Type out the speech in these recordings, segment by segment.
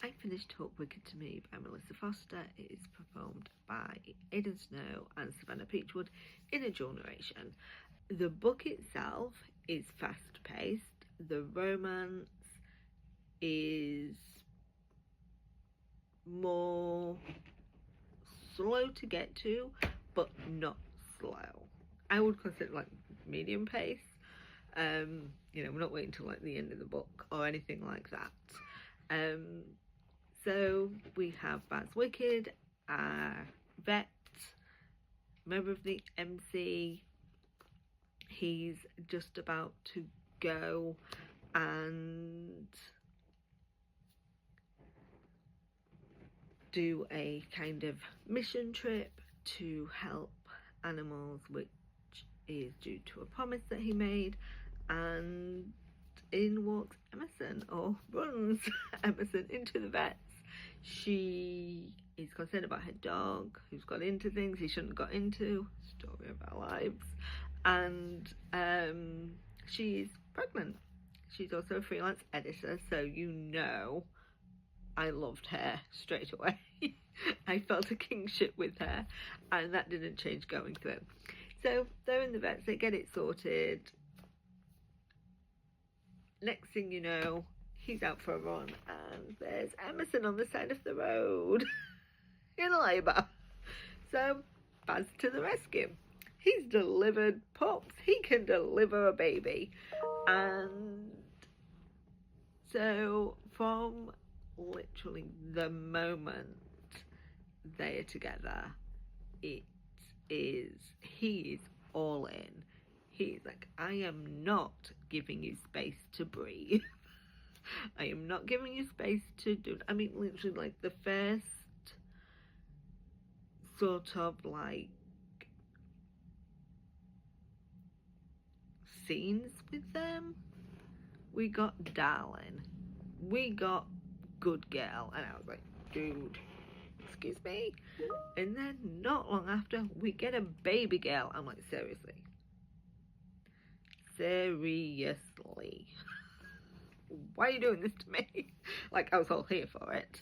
I finished Talk Wicked to Me by Melissa Foster. It is performed by Aiden and Savannah Peachwood in a dual narration. The book itself is fast-paced. The romance is more slow to get to, but not slow. I would consider it like medium pace. We're not waiting till like the end of the book or anything like that. So we have Baz Wicked, vet, member of the MC. He's just about to go and do a kind of mission trip to help animals, which is due to a promise that he made, and in walks Emerson, or runs Emerson into the vets. She is concerned about her dog, who's got into things he shouldn't have got into, story of our lives, and she's pregnant. She's also a freelance editor, so I loved her straight away. I felt a kingship with her, and that didn't change going through. So they're in the vets, they get it sorted. Next thing you know, he's out for a run, and there's Emerson on the side of the road in labour. So Baz to the rescue. He's delivered pups. He can deliver a baby. And so from literally the moment they are together, he is all in. He's like, I am not giving you space to breathe. I am not giving you space to do. I mean, literally, like the first sort of like scenes with them, we got darling, we got good girl, and I was like, dude, excuse me. And then not long after, we get a baby girl. I'm like, seriously, why are you doing this to me? Like, I was all here for it.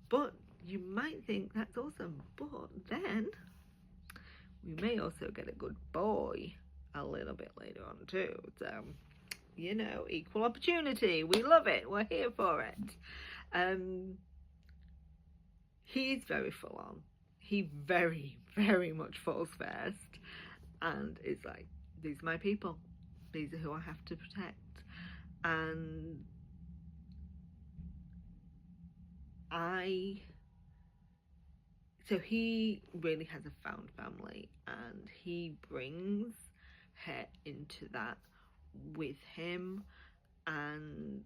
But you might think that's awesome, but then we may also get a good boy a little bit later on too. So, equal opportunity. We love it. We're here for it. He's very full on. He very, very much falls first and is like, these are my people. These are who I have to protect. And so he really has a found family, and he brings her into that with him, and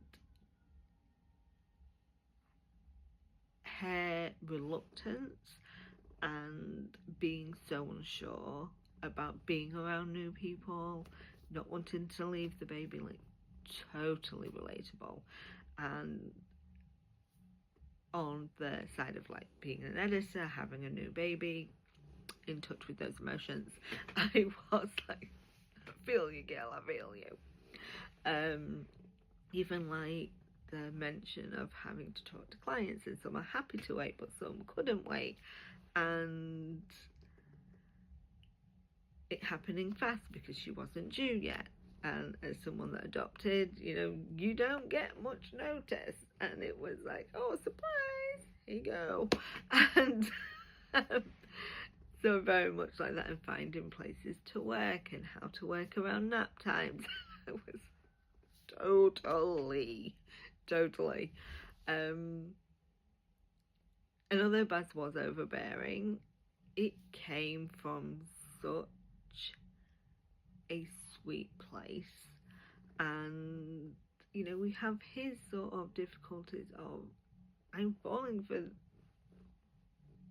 her reluctance and being so unsure about being around new people, not wanting to leave the baby, like totally relatable. And on the side of like being an editor, having a new baby, in touch with those emotions, I was like, I feel you, girl, I feel you. Even like the mention of having to talk to clients, and some are happy to wait but some couldn't wait, and it happening fast because she wasn't due yet. And as someone that adopted, you don't get much notice, and it was like, oh, surprise, here you go. And so very much like that, and finding places to work and how to work around nap times. It was totally. And although Baz was overbearing, it came from such a sweet place. And we have his sort of difficulties of, I'm falling for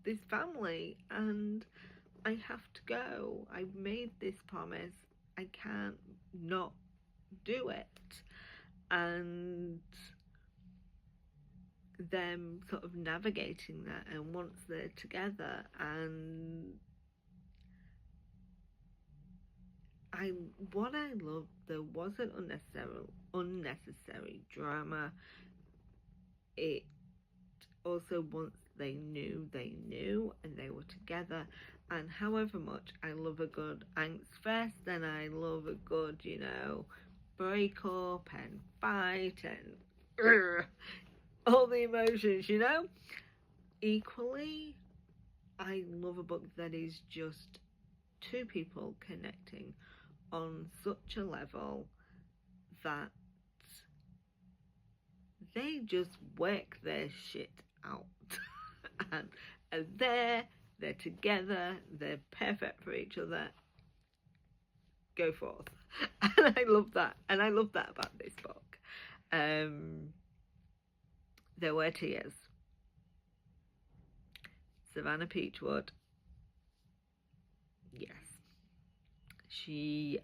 this family and I have to go. I've made this promise, I can't not do it. And them sort of navigating that, and once they're together, and what I loved, there wasn't unnecessary drama. it also, once they knew, and they were together. And however much I love a good angst fest, and I love a good, you know, break up and fight and all the emotions, you know, equally, I love a book that is just two people connecting on such a level that they just work their shit out. and they're together, they're perfect for each other. Go forth. And I love that. And I love that about this book. There were tears. Savannah Peachwood, yes. She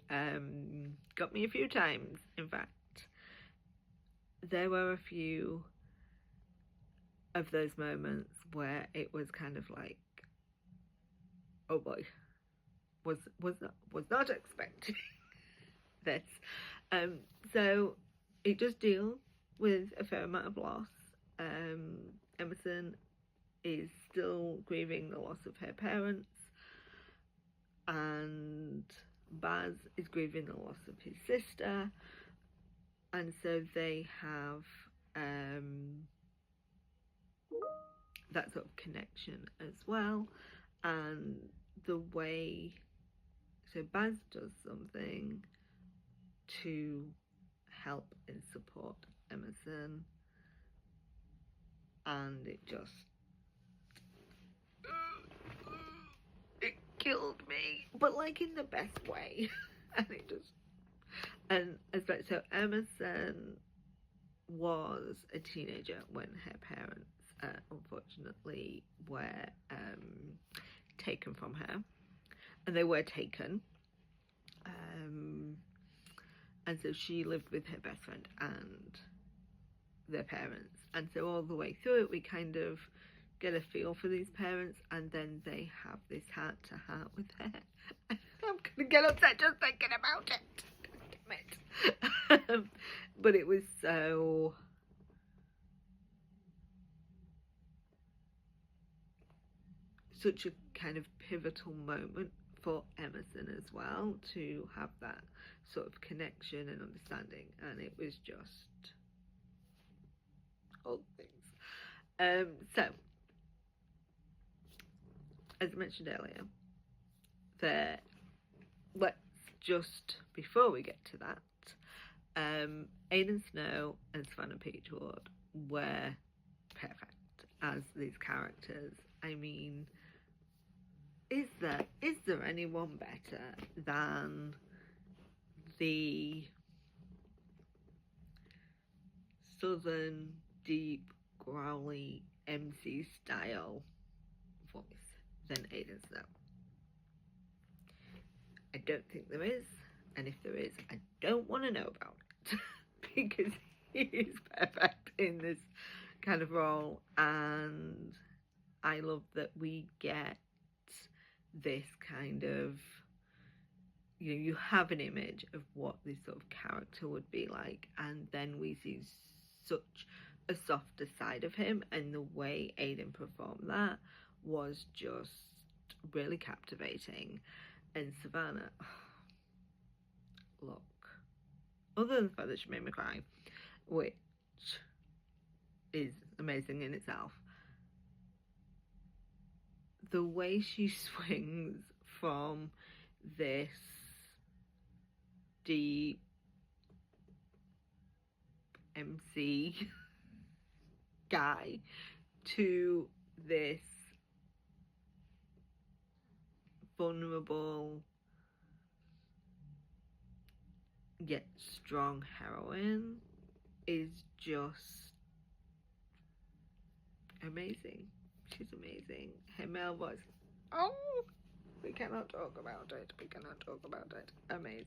got me a few times, in fact. There were a few of those moments where it was kind of like, oh boy, was not expecting this. So it does deal with a fair amount of loss. Emerson is still grieving the loss of her parents, and Baz is grieving the loss of his sister, and so they have that sort of connection as well. And the way, so Baz does something to help and support Emerson, and it just, it killed me, but like in the best way. And it just, and so Emerson was a teenager when her parents unfortunately were taken from her, and they were taken, and so she lived with her best friend and their parents, and so all the way through it we kind of get a feel for these parents, and then they have this heart-to-heart with her. I'm gonna get upset just thinking about it. Damn it. But it was so, such a kind of pivotal moment for Emerson as well, to have that sort of connection and understanding, and it was just all things. So as I mentioned earlier, let's just, before we get to that, Aiden Snow and Savannah Peachwood were perfect as these characters. I mean, is there anyone better than the southern, deep, growly MC style voice than Aiden Snow? I don't think there is, and if there is, I don't want to know about it because he is perfect in this kind of role, and I love that we get this kind of, you know, you have an image of what this sort of character would be like, and then we see such a softer side of him, and the way Aiden performed that was just really captivating. And Savannah, look, other than the fact that she made me cry, which is amazing in itself, the way she swings from this deep MC guy to this vulnerable yet strong heroine is just amazing. She's amazing. Her male voice, oh, we cannot talk about it. Amazing.